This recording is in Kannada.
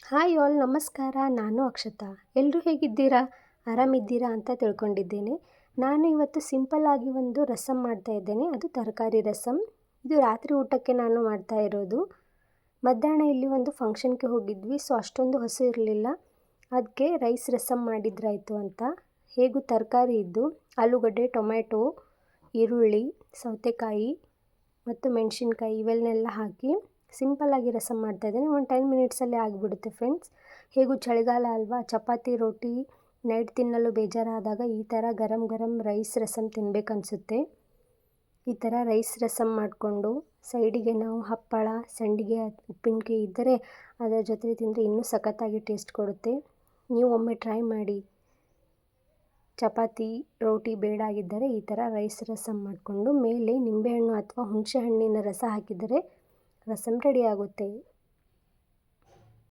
ಹಾಯ್ ಆಲ್, ನಮಸ್ಕಾರ. ನಾನು ಅಕ್ಷತಾ. ಎಲ್ಲರೂ ಹೇಗಿದ್ದೀರಾ? ಆರಾಮಿದ್ದೀರಾ ಅಂತ ತಿಳ್ಕೊಂಡಿದ್ದೇನೆ. ನಾನು ಇವತ್ತು ಸಿಂಪಲ್ಲಾಗಿ ಒಂದು ರಸಮ್ ಮಾಡ್ತಾ ಇದ್ದೇನೆ. ಅದು ತರಕಾರಿ ರಸಮ್. ಇದು ರಾತ್ರಿ ಊಟಕ್ಕೆ ನಾನು ಮಾಡ್ತಾ ಇರೋದು. ಮಧ್ಯಾಹ್ನ ಇಲ್ಲಿ ಒಂದು ಫಂಕ್ಷನ್ಗೆ ಹೋಗಿದ್ವಿ, ಸೊ ಅಷ್ಟೊಂದು ಹಸು ಇರಲಿಲ್ಲ. ಅದಕ್ಕೆ ರೈಸ್ ರಸಮ್ ಮಾಡಿದ್ರಾಯ್ತು ಅಂತ. ಹೇಗೂ ತರಕಾರಿ ಇದ್ದು ಆಲೂಗಡ್ಡೆ, ಟೊಮೆಟೊ, ಈರುಳ್ಳಿ, ಸೌತೆಕಾಯಿ ಮತ್ತು ಮೆಣಸಿನ್ಕಾಯಿ ಇವೆಲ್ಲನೆಲ್ಲ ಹಾಕಿ ಸಿಂಪಲ್ಲಾಗಿ ರಸಮ್ ಮಾಡ್ತಾಯಿದ್ದೀನಿ. ಒಂದು 10 ಮಿನಿಟ್ಸಲ್ಲಿ ಆಗಿಬಿಡುತ್ತೆ ಫ್ರೆಂಡ್ಸ್. ಹೇಗೂ ಚಳಿಗಾಲ ಅಲ್ವಾ, ಚಪಾತಿ ರೋಟಿ ನೈಟ್ ತಿನ್ನಲು ಬೇಜಾರಾದಾಗ ಈ ಥರ ಗರಂ ಗರಂ ರೈಸ್ ರಸಮ್ ತಿನ್ನಬೇಕನ್ಸುತ್ತೆ. ಈ ಥರ ರೈಸ್ ರಸಮ್ ಮಾಡಿಕೊಂಡು ಸೈಡಿಗೆ ನಾವು ಹಪ್ಪಳ, ಸಂಡಿಗೆ, ಉಪ್ಪಿನಕಾಯಿ ಇದ್ದರೆ ಅದರ ಜೊತೆ ತಿಂದರೆ ಇನ್ನೂ ಸಖತ್ತಾಗಿ ಟೇಸ್ಟ್ ಕೊಡುತ್ತೆ. ನೀವು ಒಮ್ಮೆ ಟ್ರೈ ಮಾಡಿ. ಚಪಾತಿ ರೋಟಿ ಬೇಡಾಗಿದ್ದರೆ ಈ ಥರ ರೈಸ್ ರಸಮ್ ಮಾಡಿಕೊಂಡು ಮೇಲೆ ನಿಂಬೆಹಣ್ಣು ಅಥವಾ ಹುಣಸೆ ಹಣ್ಣಿನ ರಸ ಹಾಕಿದರೆ ರಸಮ್ ರೆಡಿ ಆಗುತ್ತೆ.